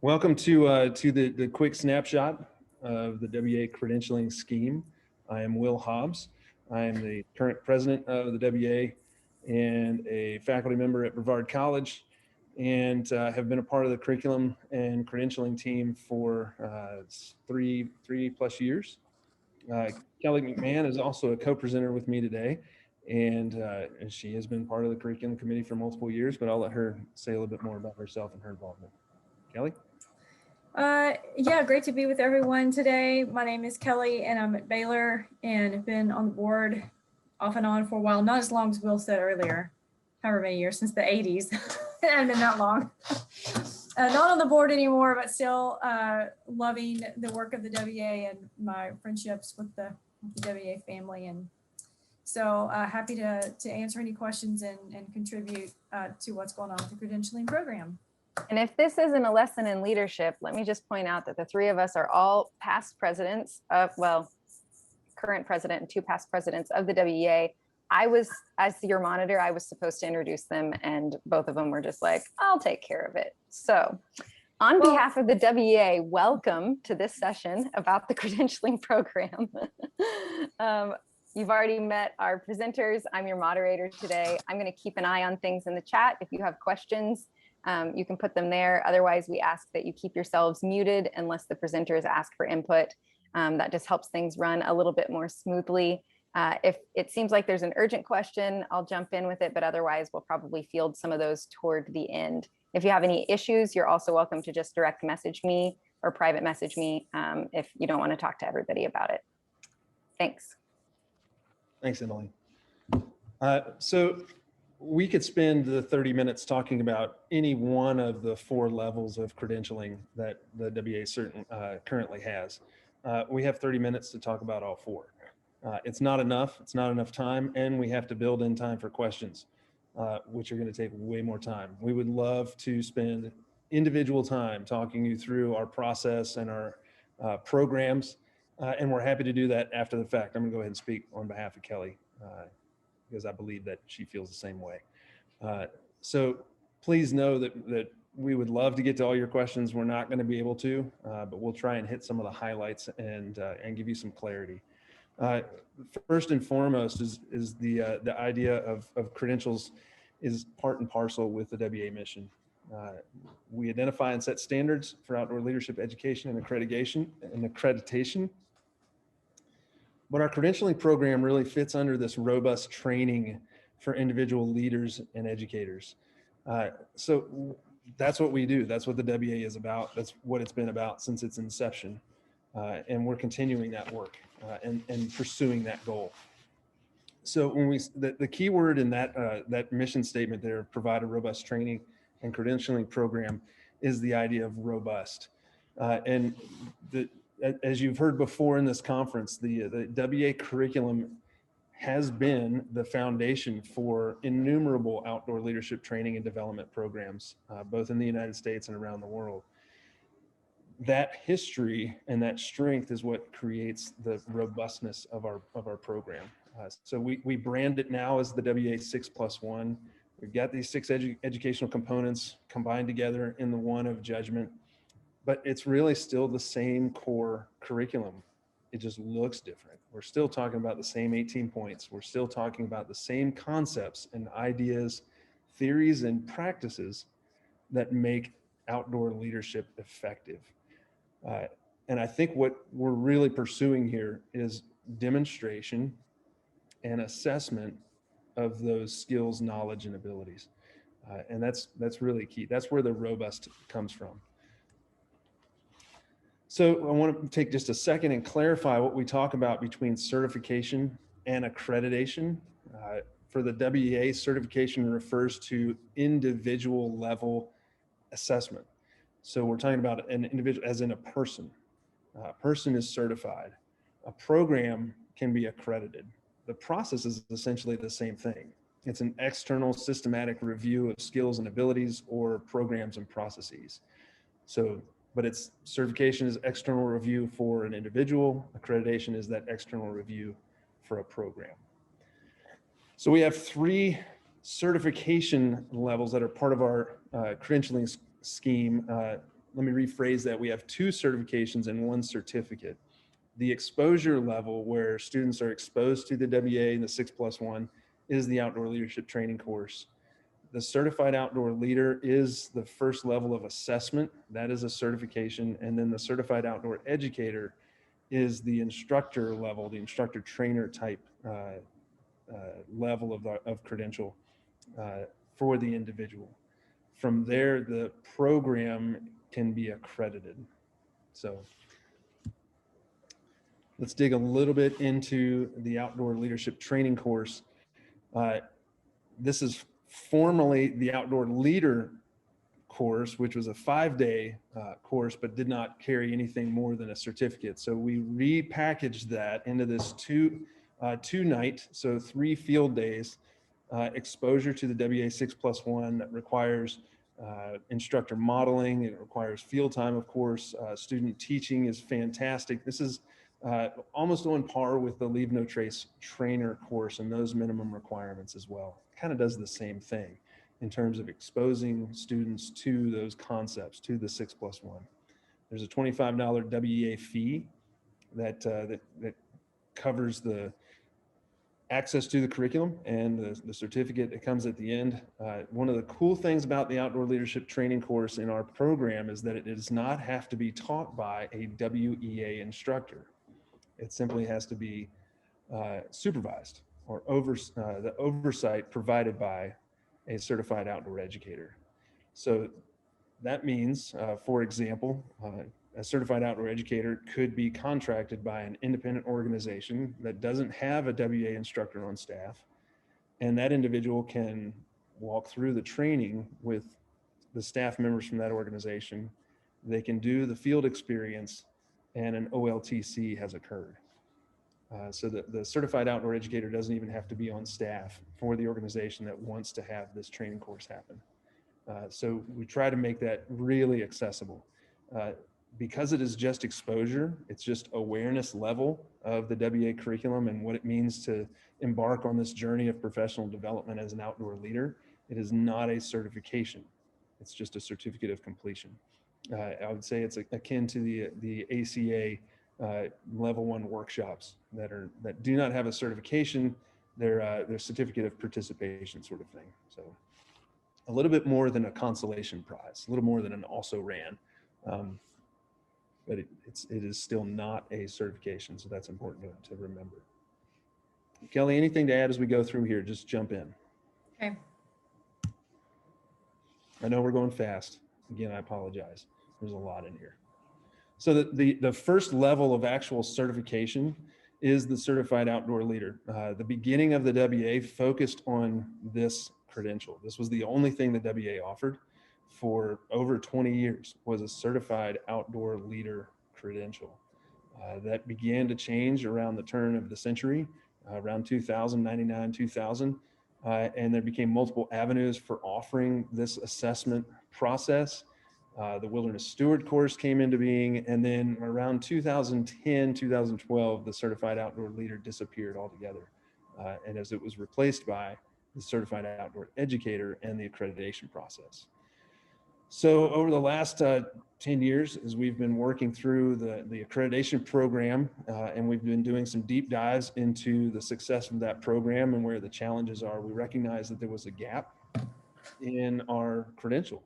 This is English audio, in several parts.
Welcome to the quick snapshot of the WEA Credentialing Scheme. I am Will Hobbs. I am the current president of the WEA and a faculty member at Brevard College, and have been a part of the curriculum and credentialing team for three plus years. Kelly McMahon is also a co-presenter with me today, and she has been part of the curriculum committee for multiple years, but I'll let her say a little bit more about herself and her involvement. Kelly? Yeah, great to be with everyone today. My name is Kelly and I'm at Baylor and have been on the board off and on for a while, not as long as Will said earlier, however many years, since the 80s. It hasn't been that long. Not on the board anymore, but still loving the work of the WEA and my friendships with the WEA family. And so happy to answer any questions and contribute to what's going on with the credentialing program. And if this isn't a lesson in leadership, let me just point out that the three of us are all past presidents of, well, current president and two past presidents of the WEA. I was, as your monitor, I was supposed to introduce them, and both of them were just like, I'll take care of it. So on behalf of the WEA, welcome to this session about the credentialing program. You've already met our presenters. I'm your moderator today. I'm going to keep an eye on things in the chat. If you have questions, you can put them there. Otherwise, we ask that you keep yourselves muted unless the presenters ask for input. That just helps things run a little bit more smoothly. If it seems like there's an urgent question, I'll jump in with it, but otherwise we'll probably field some of those toward the end. If you have any issues, you're also welcome to just direct message me or private message me if you don't want to talk to everybody about it. Thanks. Thanks, Emily. So we could spend the 30 minutes talking about any one of the 4 levels of credentialing that the WEA currently has. We have 30 minutes to talk about all 4. It's not enough. It's not enough time, and we have to build in time for questions, which are going to take way more time. We would love to spend individual time talking you through our process and our programs, and we're happy to do that after the fact. I'm going to go ahead and speak on behalf of Kelly, because I believe that she feels the same way. So please know that we would love to get to all your questions. We're not going to be able to, but we'll try and hit some of the highlights and give you some clarity. First and foremost is the idea of credentials is part and parcel with the WEA mission. We identify and set standards for outdoor leadership education and accreditation. But our credentialing program really fits under this robust training for individual leaders and educators. So that's what we do. That's what the WEA is about. That's what it's been about since its inception. And we're continuing that work and pursuing that goal. So when the key word in that mission statement there, provide a robust training and credentialing program, is the idea of robust. As you've heard before in this conference, the WEA curriculum has been the foundation for innumerable outdoor leadership training and development programs, both in the United States and around the world. That history and that strength is what creates the robustness of our program. So we brand it now as the WEA 6+1. We've got these 6 educational components combined together in the one of judgment. But it's really still the same core curriculum. It just looks different. We're still talking about the same 18 points. We're still talking about the same concepts and ideas, theories, and practices that make outdoor leadership effective. And I think what we're really pursuing here is demonstration and assessment of those skills, knowledge, and abilities. And that's really key. That's where the robust comes from. So I want to take just a second and clarify what we talk about between certification and accreditation. For the WEA, certification refers to individual level assessment. So we're talking about an individual as in a person. A person is certified. A program can be accredited. The process is essentially the same thing. It's an external systematic review of skills and abilities or programs and processes. But its certification is external review for an individual. Accreditation is that external review for a program. So we have 3 certification levels that are part of our credentialing scheme. let me rephrase that. We have 2 certifications and 1 certificate. The exposure level where students are exposed to the WEA and the 6+1 is the outdoor leadership training course. The certified outdoor leader is the first level of assessment. That is a certification. And then the certified outdoor educator is the instructor level, the instructor trainer type level of credential for the individual. From there, the program can be accredited. So let's dig a little bit into the outdoor leadership training course. This is formally the outdoor leader course, which was a 5-day course, but did not carry anything more than a certificate. So we repackaged that into this two night, so 3 field days, exposure to the WEA 6+1 that requires instructor modeling. It requires field time, of course. Student teaching is fantastic. This is almost on par with the Leave No Trace trainer course and those minimum requirements as well. Kind of does the same thing in terms of exposing students to those concepts, to the 6+1. There's a $25 WEA fee that covers the access to the curriculum and the certificate that comes at the end. One of the cool things about the outdoor leadership training course in our program is that it does not have to be taught by a WEA instructor. It simply has to be supervised or the oversight provided by a certified outdoor educator. So that means, for example, a certified outdoor educator could be contracted by an independent organization that doesn't have a WEA instructor on staff, and that individual can walk through the training with the staff members from that organization. They can do the field experience, and an OLTC has occurred. So the certified outdoor educator doesn't even have to be on staff for the organization that wants to have this training course happen. So we try to make that really accessible. Because it is just exposure, it's just awareness level of the WEA curriculum and what it means to embark on this journey of professional development as an outdoor leader. It is not a certification. It's just a certificate of completion. I would say it's akin to the ACA level 1 workshops that do not have a certification. They're certificate of participation sort of thing. So a little bit more than a consolation prize, a little more than an also ran, but it is still not a certification. So that's important to remember. Kelly, anything to add as we go through here? Just jump in. Okay. I know we're going fast. Again, I apologize. There's a lot in here. So the first level of actual certification is the certified outdoor leader. The beginning of the WEA focused on this credential. This was the only thing the WEA offered for over 20 years, was a certified outdoor leader credential. That began to change around the turn of the century, around 2000, 99, 2000. And there became multiple avenues for offering this assessment process. The Wilderness Steward course came into being, and then around 2010, 2012, the Certified Outdoor Leader disappeared altogether. And as it was replaced by the Certified Outdoor Educator and the accreditation process. So over the last 10 years, as we've been working through the accreditation program, and we've been doing some deep dives into the success of that program and where the challenges are, we recognize that there was a gap in our credential,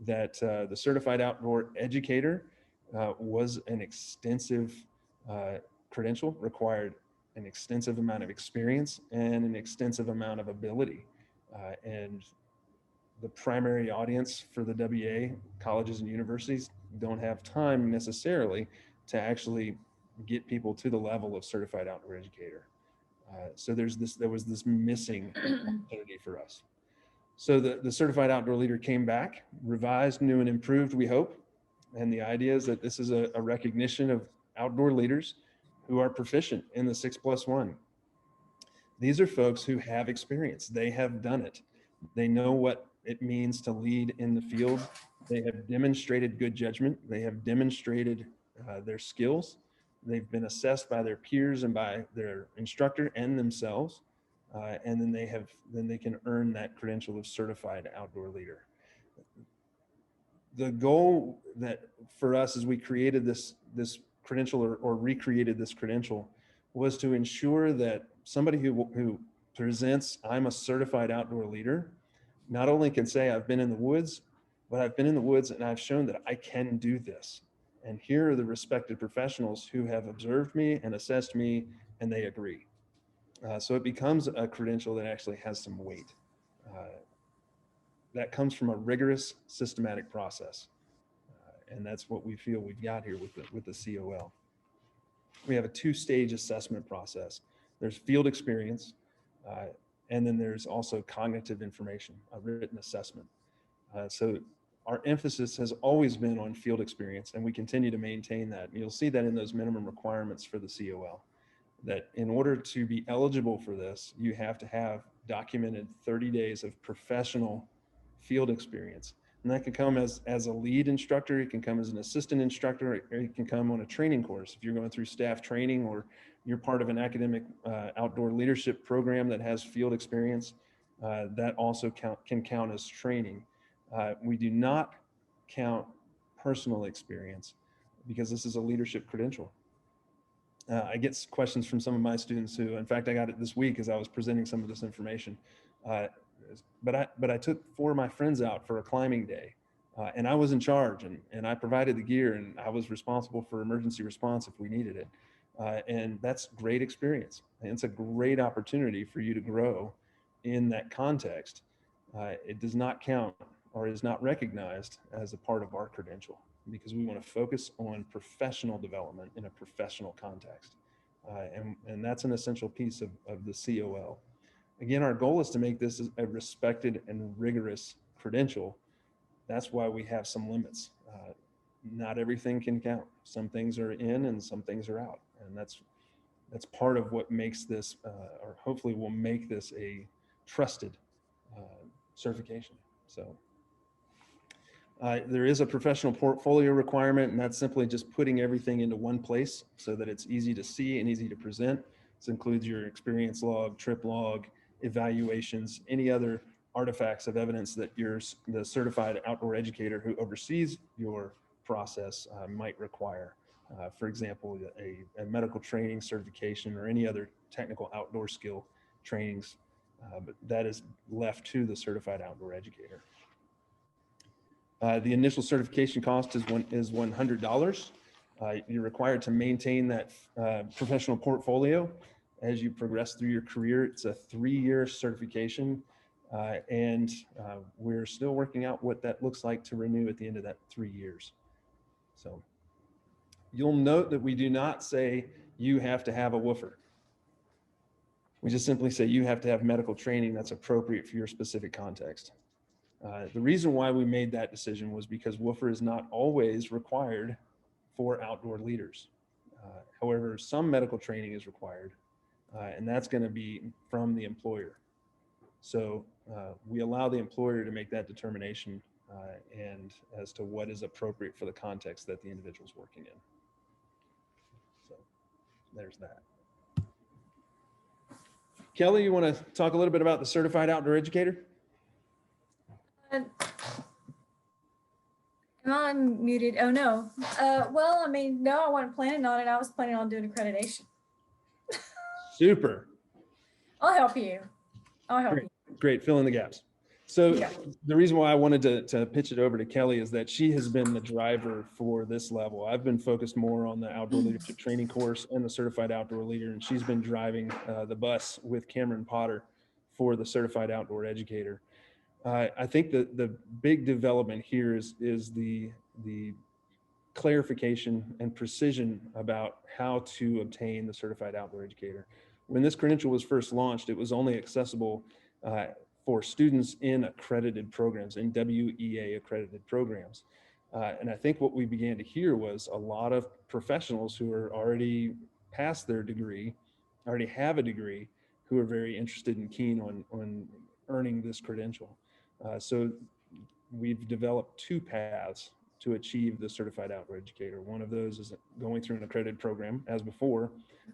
that the Certified Outdoor Educator was an extensive credential, required an extensive amount of experience and an extensive amount of ability. And the primary audience for the WEA, colleges and universities, don't have time necessarily to actually get people to the level of certified outdoor educator. So there was this missing opportunity for us. So the certified outdoor leader came back, revised, new and improved, we hope. And the idea is that this is a recognition of outdoor leaders who are proficient in the 6+1. These are folks who have experience. They have done it. They know what it means to lead in the field. They have demonstrated good judgment. They have demonstrated their skills. They've been assessed by their peers and by their instructor and themselves. And then they can earn that credential of certified outdoor leader. The goal that for us as we created this credential or recreated this credential was to ensure that somebody who presents, I'm a certified outdoor leader, not only can say I've been in the woods, but I've been in the woods and I've shown that I can do this. And here are the respected professionals who have observed me and assessed me, and they agree. So it becomes a credential that actually has some weight. That comes from a rigorous, systematic process. And that's what we feel we've got here with the COL. We have a two-stage assessment process. There's field experience, and then there's also cognitive information, a written assessment. So our emphasis has always been on field experience, and we continue to maintain that. You'll see that in those minimum requirements for the COL, that in order to be eligible for this, you have to have documented 30 days of professional field experience. And that can come as a lead instructor, it can come as an assistant instructor, or it can come on a training course. If you're going through staff training or you're part of an academic outdoor leadership program that has field experience, that also can count as training. We do not count personal experience because this is a leadership credential. I get questions from some of my students who, in fact, I got it this week as I was presenting some of this information. But I took 4 of my friends out for a climbing day, and I was in charge, and I provided the gear, and I was responsible for emergency response if we needed it. And that's great experience. And it's a great opportunity for you to grow in that context. It does not count or is not recognized as a part of our credential because we want to focus on professional development in a professional context. And that's an essential piece of the COL. Again, our goal is to make this a respected and rigorous credential. That's why we have some limits. Not everything can count. Some things are in and some things are out. And that's part of what makes this, or hopefully will make this a trusted certification. So there is a professional portfolio requirement, and that's simply just putting everything into one place so that it's easy to see and easy to present. This includes your experience log, trip log, evaluations, any other artifacts of evidence that the certified outdoor educator who oversees your process might require. For example, a medical training certification or any other technical outdoor skill trainings, but that is left to the certified outdoor educator. The initial certification cost is $100. You're required to maintain that professional portfolio as you progress through your career. It's a 3-year certification, and we're still working out what that looks like to renew at the end of that 3 years. So you'll note that we do not say you have to have a woofer. We just simply say you have to have medical training that's appropriate for your specific context. The reason why we made that decision was because woofer is not always required for outdoor leaders. However, some medical training is required, and that's going to be from the employer. So we allow the employer to make that determination and as to what is appropriate for the context that the individual is working in. So there's that. Kelly, you want to talk a little bit about the certified outdoor educator? Am I muted? Oh, no. Well, I mean, no, I wasn't planning on it. I was planning on doing accreditation. Super. I'll help you. I'll help you. Great. Fill in the gaps. So Yeah. the reason why I wanted to pitch it over to Kelly is that she has been the driver for this level. I've been focused more on the outdoor leadership training course and the certified outdoor leader, and she's been driving the bus with Cameron Potter for the certified outdoor educator. I think the big development here is the clarification and precision about how to obtain the certified outdoor educator. When this credential was first launched, it was only accessible for students in accredited programs, in WEA accredited programs. And I think what we began to hear was a lot of professionals who are already past their degree, already have a degree, who are very interested and keen on earning this credential. So we've developed 2 paths to achieve the certified outdoor educator. One of those is going through an accredited program as before.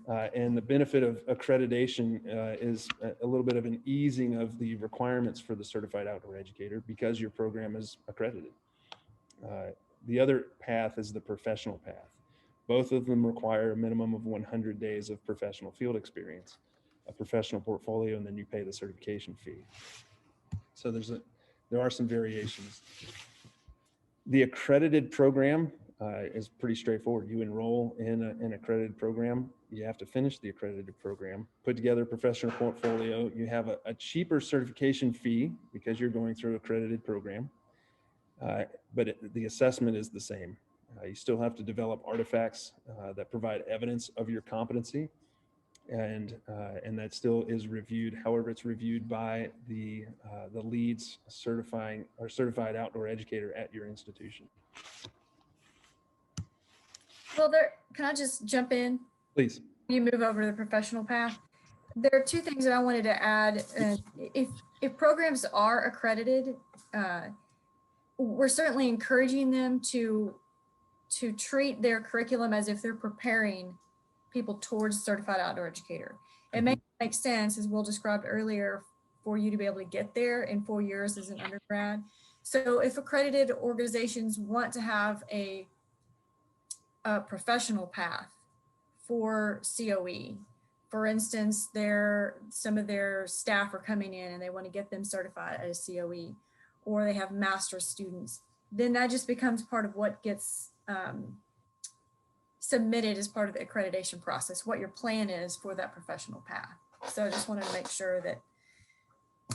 And the benefit of accreditation is a little bit of an easing of the requirements for the certified outdoor educator because your program is accredited. The other path is the professional path. Both of them require a minimum of 100 days of professional field experience, a professional portfolio, and then you pay the certification fee. So there are some variations. The accredited program is pretty straightforward. You enroll in an accredited program. You have to finish the accredited program, put together a professional portfolio. You have a cheaper certification fee because you're going through an accredited program, but the assessment is the same. You still have to develop artifacts that provide evidence of your competency, and that still is reviewed. However, it's reviewed by the leads certified outdoor educator at your institution. Well, can I just jump in? Please. You move over to the professional path. There are two things that I wanted to add. If programs are accredited, we're certainly encouraging them to treat their curriculum as if they're preparing people towards certified outdoor educator. It may make sense, as Will described earlier, for you to be able to get there in 4 years as an undergrad. So if accredited organizations want to have a professional path for COE, for instance, some of their staff are coming in and they want to get them certified as COE, or they have master's students, then that just becomes part of what gets submitted as part of the accreditation process, what your plan is for that professional path. So I just wanted to make sure that,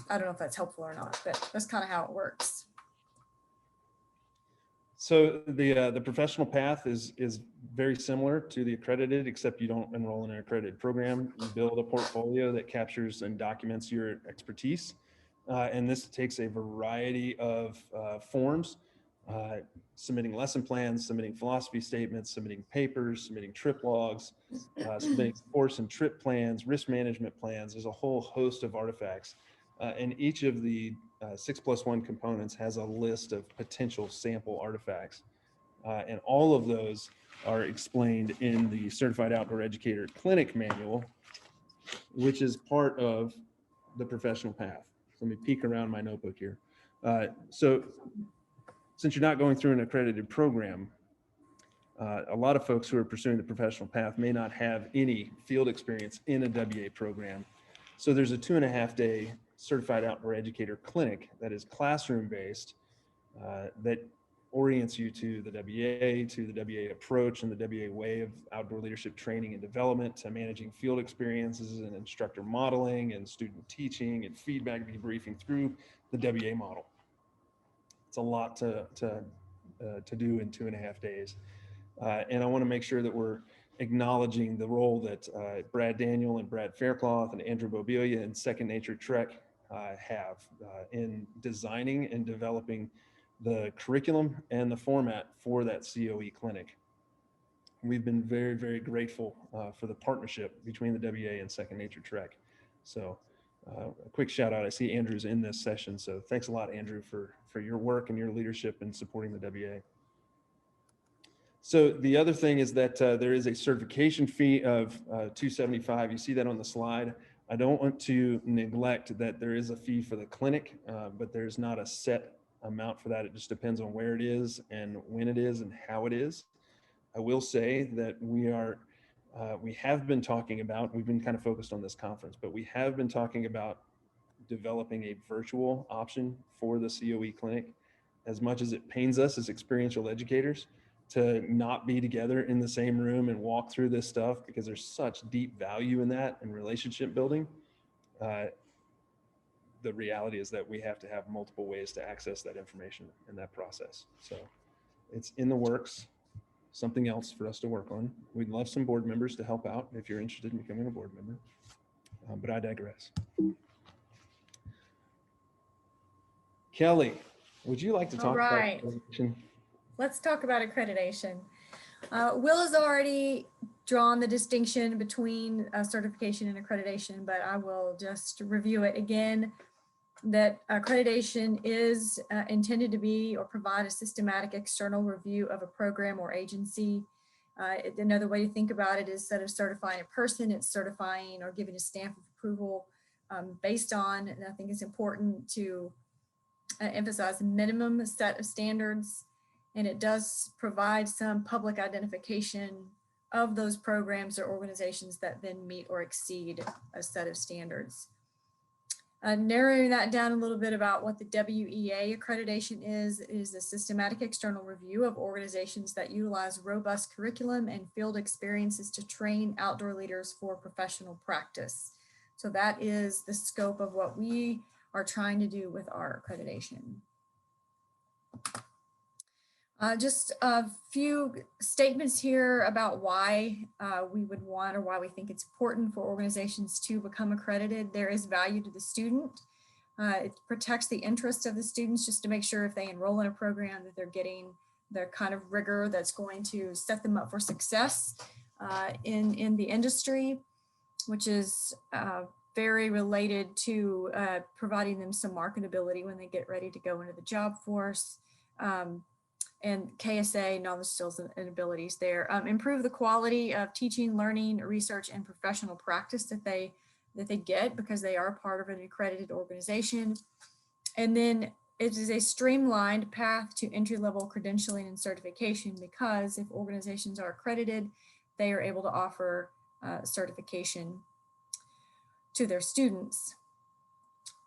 I don't know if that's helpful or not, but that's kind of how it works. So the professional path is very similar to the accredited, except you don't enroll in an accredited program. You build a portfolio that captures and documents your expertise. And this takes a variety of forms, submitting lesson plans, submitting philosophy statements, submitting papers, submitting trip logs, submitting course and trip plans, risk management plans. There's a whole host of artifacts. And each of the 6+1 components has a list of potential sample artifacts. And all of those are explained in the Certified Outdoor Educator Clinic Manual, which is part of the professional path. So let me peek around my notebook here. So since you're not going through an accredited program, a lot of folks who are pursuing the professional path may not have any field experience in a WA program. So there's a 2.5-day Certified Outdoor Educator Clinic that is classroom-based, that orients you to the WA, to the WA approach and the WA way of outdoor leadership training and development, to managing field experiences and instructor modeling and student teaching and feedback debriefing through the WA model. It's a lot to do in 2.5 days. And I want to make sure that we're acknowledging the role that Brad Daniel and Brad Faircloth and Andrew Bobelia and Second Nature Trek have in designing and developing the curriculum and the format for that COE clinic. We've been very, very grateful for the partnership between the WA and Second Nature Trek. So a quick shout out. I see Andrew's in this session. So thanks a lot, Andrew, for your work and your leadership in supporting the WA. So the other thing is that there is a certification fee of $275. You see that on the slide. I don't want to neglect that there is a fee for the clinic, but there's not a set amount for that. It just depends on where it is and when it is and how it is. I will say that we have been talking about, we've been kind of focused on this conference, but we have been talking about developing a virtual option for the COE clinic. As much as it pains us as experiential educators to not be together in the same room and walk through this stuff, because there's such deep value in that and relationship building. The reality is that we have to have multiple ways to access that information in that process. So it's in the works, something else for us to work on. We'd love some board members to help out if you're interested in becoming a board member, but I digress. Kelly, would you like to talk about accreditation? Let's talk about accreditation. Will has already drawn the distinction between certification and accreditation, but I will just review it again. That accreditation is intended to be or provide a systematic external review of a program or agency. Another way to think about it is instead of certifying a person, it's certifying or giving a stamp of approval based on, and I think it's important to emphasize, minimum set of standards and it does provide some public identification of those programs or organizations that then meet or exceed a set of standards. Narrowing that down a little bit about what the WEA accreditation is a systematic external review of organizations that utilize robust curriculum and field experiences to train outdoor leaders for professional practice. So that is the scope of what we are trying to do with our accreditation. Just a few statements here about why we would want, or why we think it's important for organizations to become accredited. There is value to the student. It protects the interest of the students, just to make sure if they enroll in a program that they're getting the kind of rigor that's going to set them up for success in the industry, which is very related to providing them some marketability when they get ready to go into the job force. And KSA, knowledge, skills, and abilities there. Improve the quality of teaching, learning, research, and professional practice that they get, because they are part of an accredited organization. And then it is a streamlined path to entry-level credentialing and certification, because if organizations are accredited, they are able to offer certification to their students.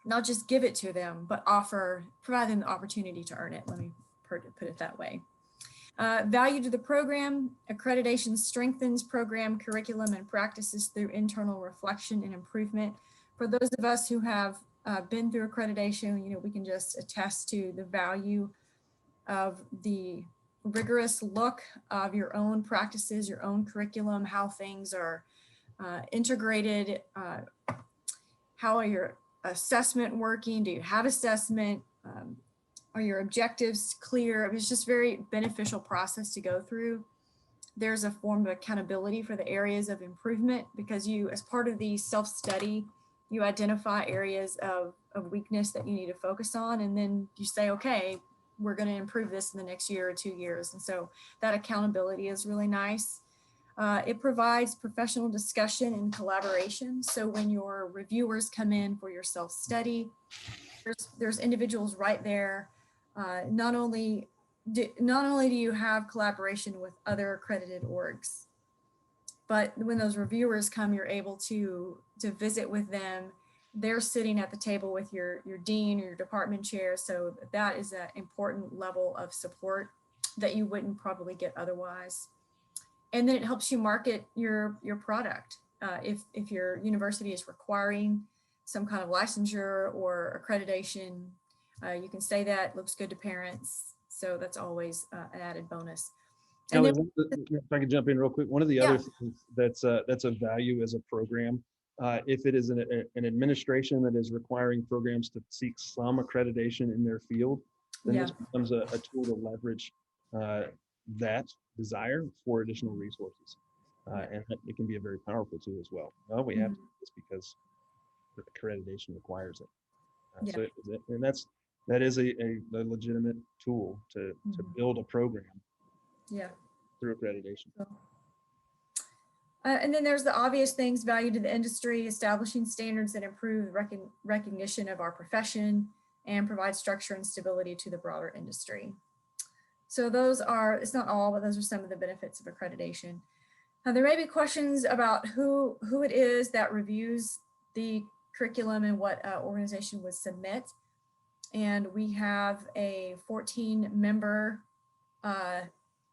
Not just give it to them, but provide them the opportunity to earn it. Let me put it that way. Value to the program. Accreditation strengthens program curriculum and practices through internal reflection and improvement. For those of us who have been through accreditation, we can just attest to the value of the rigorous look of your own practices, your own curriculum, how things are integrated, how are your assessment working? Do you have assessment? Are your objectives clear? It's just very beneficial process to go through. There's a form of accountability for the areas of improvement, because you, as part of the self-study, you identify areas of weakness that you need to focus on, and then you say, okay, we're going to improve this in the next year or 2 years. And so that accountability is really nice. It provides professional discussion and collaboration. So when your reviewers come in for your self-study, there's individuals right there. Not only do you have collaboration with other accredited orgs, but when those reviewers come, you're able to visit with them. They're sitting at the table with your dean or your department chair. So that is an important level of support that you wouldn't probably get otherwise. And then it helps you market your product. If your university is requiring some kind of licensure or accreditation, you can say that looks good to parents. So that's always an added bonus. And Kelly, if I can jump in real quick, one of the other things that's a value as a program, if it is an administration that is requiring programs to seek some accreditation in their field, then this becomes a tool to leverage that desire for additional resources. And it can be a very powerful tool as well. Well, we have to do this because the accreditation requires it. And that is a legitimate tool to build a program through accreditation. And then there's the obvious things: value to the industry, establishing standards that improve recognition of our profession and provide structure and stability to the broader industry. So those are, it's not all, but those are some of the benefits of accreditation. Now, there may be questions about who it is that reviews the curriculum and what organization would submit. And we have a 14-member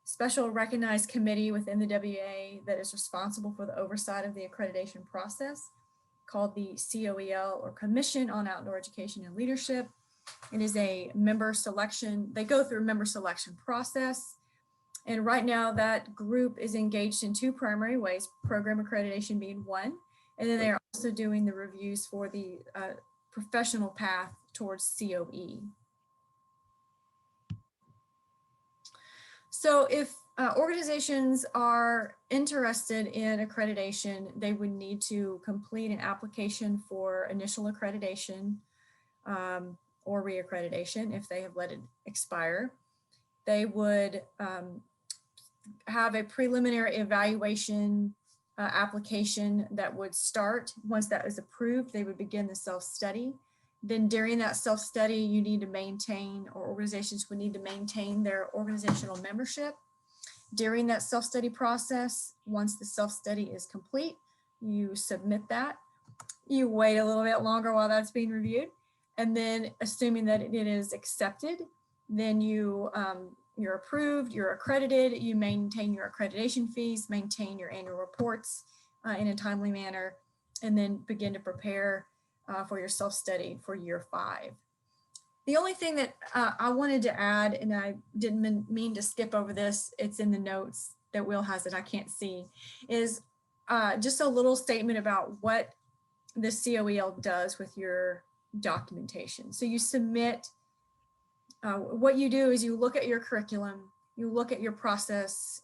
special recognized committee within the WEA that is responsible for the oversight of the accreditation process, called the COEL, or Commission on Outdoor Education and Leadership. It is a member selection. They go through a member selection process. And right now that group is engaged in two primary ways, program accreditation being one, and then they're also doing the reviews for the professional path towards COE. So if organizations are interested in accreditation, they would need to complete an application for initial accreditation or reaccreditation if they have let it expire. They would have a preliminary evaluation application that would start. Once that is approved, they would begin the self-study. Then during that self-study, you need to maintain, or organizations would need to maintain their organizational membership. During that self-study process, once the self-study is complete, you submit that. You wait a little bit longer while that's being reviewed. And then assuming that it is accepted, then you're approved, you're accredited, you maintain your accreditation fees, maintain your annual reports in a timely manner, and then begin to prepare for your self-study for year 5. The only thing that I wanted to add, and I didn't mean to skip over this, it's in the notes that Will has it, I can't see, is just a little statement about what the COEL does with your documentation. So you submit, what you do is you look at your curriculum, you look at your process,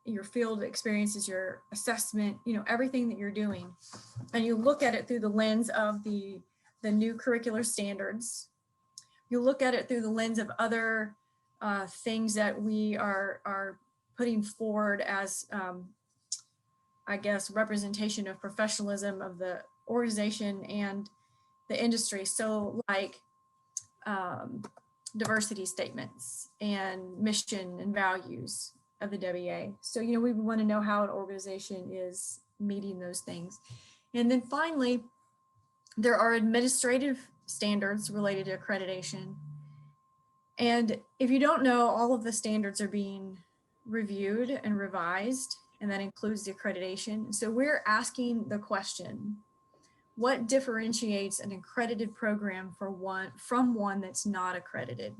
your field experiences, your assessment, everything that you're doing, and you look at it through the lens of the new curricular standards. You look at it through the lens of other things that we are putting forward as, I guess, representation of professionalism of the organization and the industry. So like diversity statements and mission and values of the WEA. So, we want to know how an organization is meeting those things. And then finally, there are administrative standards related to accreditation. And if you don't know, all of the standards are being reviewed and revised, and that includes the accreditation. So we're asking the question, what differentiates an accredited program from one that's not accredited,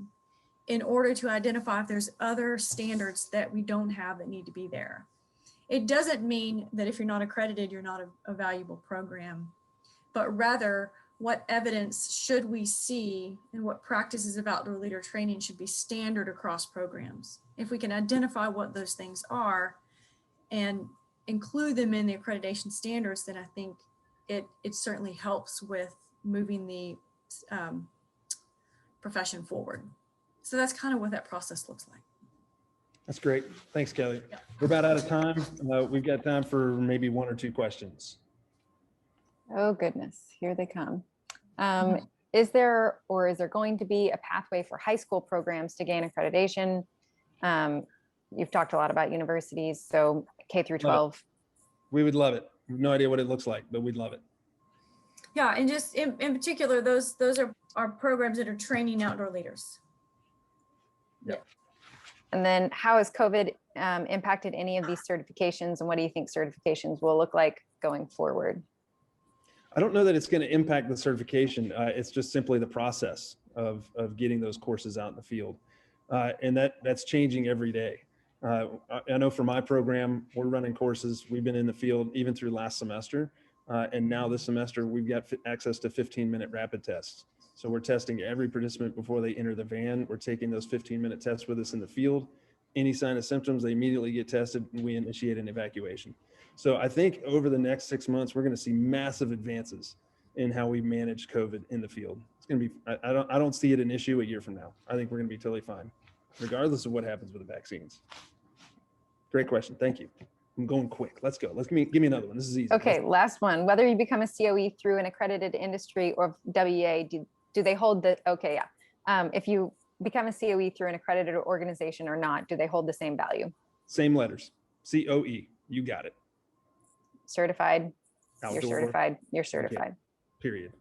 in order to identify if there's other standards that we don't have that need to be there. It doesn't mean that if you're not accredited, you're not a valuable program, but rather what evidence should we see and what practices of outdoor leader training should be standard across programs. If we can identify what those things are and include them in the accreditation standards, then I think it certainly helps with moving the profession forward. So that's kind of what that process looks like. That's great. Thanks, Kelly. Yeah. We're about out of time. We've got time for maybe 1 or 2 questions. Oh goodness, here they come. Is there going to be a pathway for high school programs to gain accreditation? You've talked a lot about universities, so K through 12. We would love it. We have no idea what it looks like, but we'd love it. Yeah, and just in particular, those are programs that are training outdoor leaders. Yep. And then how has COVID impacted any of these certifications, and what do you think certifications will look like going forward? I don't know that it's going to impact the certification. It's just simply the process of getting those courses out in the field. And that's changing every day. I know for my program, we're running courses. We've been in the field even through last semester. And now this semester, we've got access to 15-minute rapid tests. So we're testing every participant before they enter the van. We're taking those 15-minute tests with us in the field. Any sign of symptoms, they immediately get tested and we initiate an evacuation. So I think over the next 6 months, we're going to see massive advances in how we manage COVID in the field. It's going to be, I don't see it an issue a year from now. I think we're going to be totally fine, regardless of what happens with the vaccines. Great question. Thank you. I'm going quick. Let's go. Give me another one. This is easy. Okay, last one. Whether you become a COE through an accredited industry or WEA, do they hold the, okay, yeah. If you become a COE through an accredited organization or not, do they hold the same value? Same letters. COE. You got it. Certified. Outdoor. You're certified. You're certified. Okay. Period.